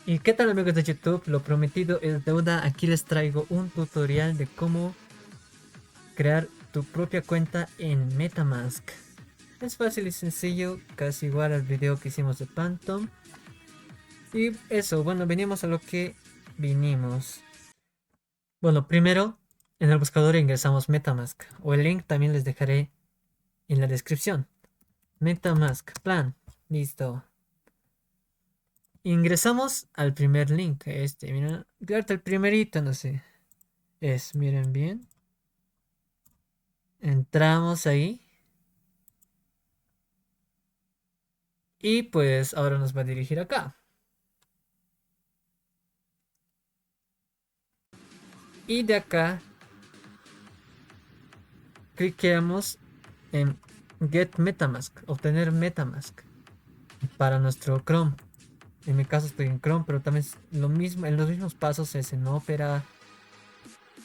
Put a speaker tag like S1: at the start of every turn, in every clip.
S1: ¿Y qué tal amigos de YouTube? Lo prometido es deuda. Aquí les traigo un tutorial de cómo crear tu propia cuenta en MetaMask. Es fácil y sencillo, casi igual al video que hicimos de Phantom. Y eso, bueno, venimos a lo que vinimos. Bueno, primero en el buscador ingresamos MetaMask, o el link también les dejaré en la descripción. MetaMask, plan, listo. Ingresamos al primer link, mira, crearte el primerito, no sé. Miren bien. Entramos ahí. Y pues ahora nos va a dirigir acá. Y de acá cliqueamos en Get Metamask, obtener Metamask para nuestro Chrome. En mi caso estoy en Chrome, pero también es lo mismo, en los mismos pasos es en Opera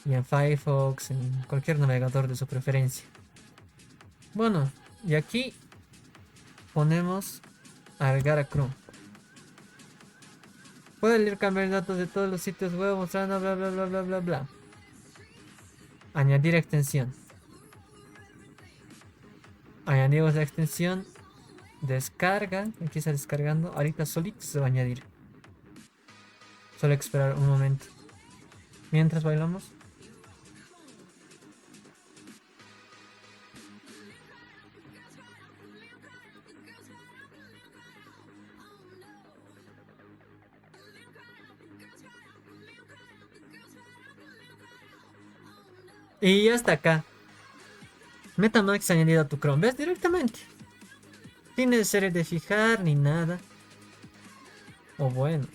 S1: y en Firefox, en cualquier navegador de su preferencia. Bueno, y aquí ponemos agregar a Chrome. Puede leer cambiar datos de todos los sitios web mostrando bla bla bla bla bla bla. Añadir extensión. Añadimos la extensión. Descarga. Aquí está descargando. Ahorita solito se va a añadir. Solo hay que esperar un momento. Mientras bailamos. Y ya está acá. Metamask añadido a tu Chrome. ¿Ves? Directamente. Sin necesidad de fijar ni nada. O bueno.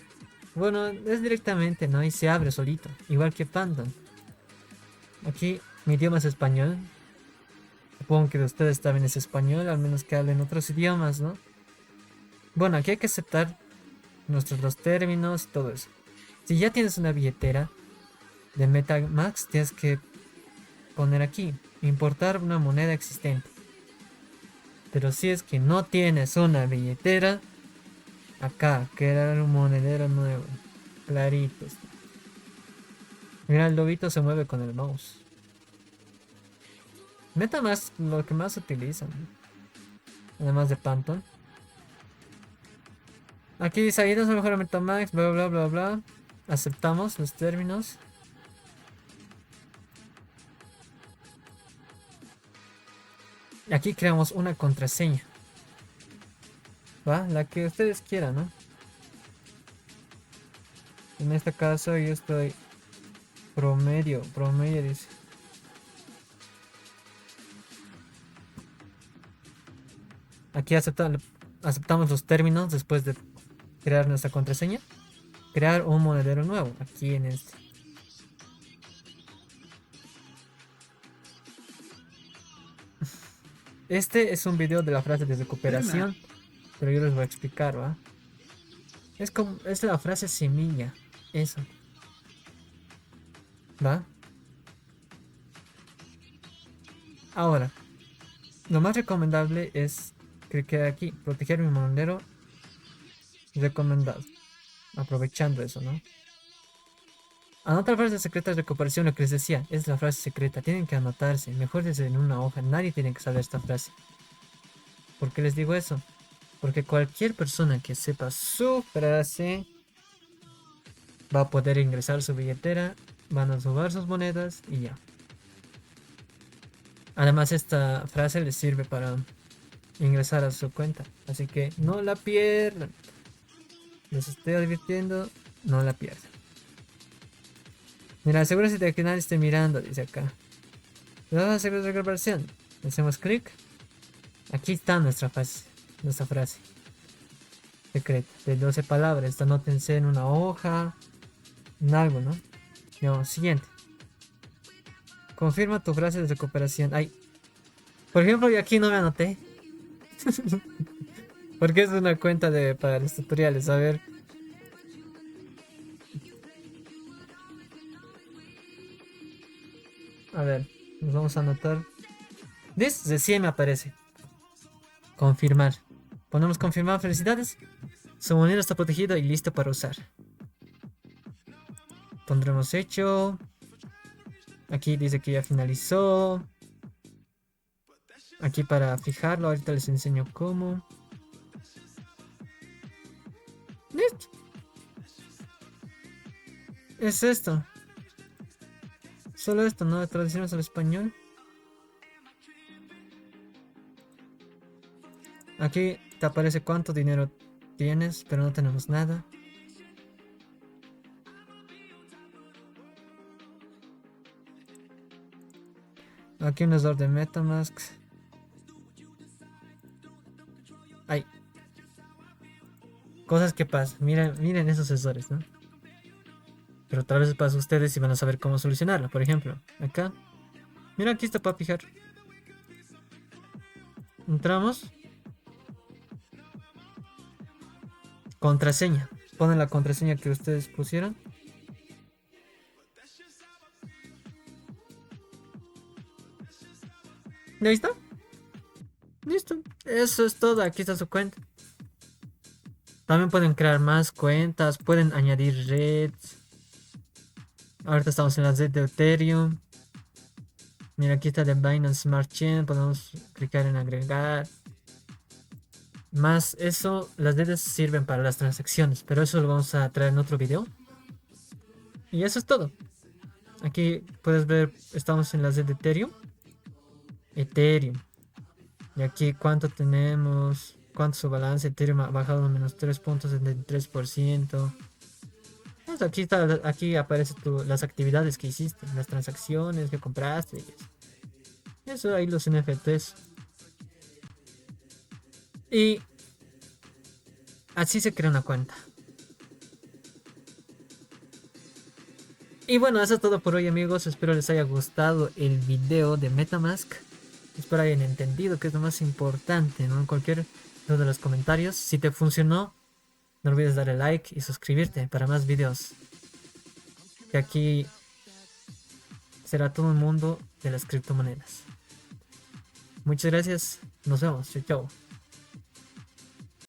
S1: Bueno, es directamente, ¿no? Y se abre solito. Igual que Phantom. Aquí mi idioma es español. Supongo que de ustedes también es español. Al menos que hablen otros idiomas, ¿no? Bueno, aquí hay que aceptar nuestros dos términos y todo eso. Si ya tienes una billetera de MetaMask, tienes que poner aquí, importar una moneda existente. Pero si es que no tienes una billetera, acá, crear un monedero nuevo. Claritos. Mira, el lobito se mueve con el mouse. MetaMask, lo que más utilizan, además de Phantom. Aquí dice, ayúdanos a mejorar MetaMask, bla bla bla bla. Aceptamos los términos. Y aquí creamos una contraseña. ¿Va? La que ustedes quieran, ¿no? En este caso yo estoy promedio dice. Aquí aceptamos los términos después de crear nuestra contraseña. Crear un monedero nuevo, aquí en este. Este es un video de la frase de recuperación, pero yo les voy a explicar, ¿va? Es la frase semilla, eso, ¿va? Ahora, lo más recomendable es que quede aquí, proteger mi monedero recomendado, aprovechando eso, ¿no? Anota la frase secreta de recuperación, lo que les decía, es la frase secreta, tienen que anotarse, mejor desde en una hoja, nadie tiene que saber esta frase. ¿Por qué les digo eso? Porque cualquier persona que sepa su frase va a poder ingresar su billetera, van a robar sus monedas y ya. Además esta frase les sirve para ingresar a su cuenta, así que no la pierdan. Les estoy advirtiendo, no la pierdan. Mira, asegúrese de que nadie esté mirando, dice acá. Le damos a asegurar de recuperación. Hacemos clic. Aquí está nuestra frase secreta de 12 palabras. Anótense en una hoja, en algo, ¿no? Y vamos, siguiente. Confirma tu frase de recuperación. Ay, por ejemplo, yo aquí no me anoté. Porque es una cuenta para los tutoriales. A ver. A ver, nos vamos a anotar. This recién me aparece. Confirmar. Ponemos confirmar. Felicidades. Su moneda está protegida y listo para usar. Pondremos hecho. Aquí dice que ya finalizó. Aquí para fijarlo, ahorita les enseño cómo. Listo. Es esto. Solo esto, ¿no? Traducimos al español. Aquí te aparece cuánto dinero tienes, pero no tenemos nada. Aquí un error de Metamask. Hay cosas que pasan. Miren esos errores, ¿no? Pero tal vez pasa a ustedes y van a saber cómo solucionarlo. Por ejemplo, acá. Mira, aquí está para fijar. Entramos. Contraseña. Ponen la contraseña que ustedes pusieron. ¿Y ahí está? Listo. Eso es todo. Aquí está su cuenta. También pueden crear más cuentas. Pueden añadir redes. Ahorita estamos en la red de Ethereum. Mira, aquí está de Binance Smart Chain. Podemos clicar en agregar. Más eso, las redes sirven para las transacciones. Pero eso lo vamos a traer en otro video. Y eso es todo. Aquí puedes ver, estamos en la red de Ethereum. Ethereum. Y aquí cuánto tenemos. Cuánto su balance. Ethereum ha bajado menos 3.73%. Aquí está, aquí aparece las actividades que hiciste, las transacciones que compraste. Eso ahí los NFTs. Y así se crea una cuenta. Y bueno, eso es todo por hoy, amigos. Espero les haya gustado el video de Metamask. Espero hayan entendido que es lo más importante, ¿no? En cualquier uno de los comentarios. Si te funcionó, no olvides darle like y suscribirte para más videos. Que aquí será todo el mundo de las criptomonedas. Muchas gracias. Nos vemos. Chau, chau.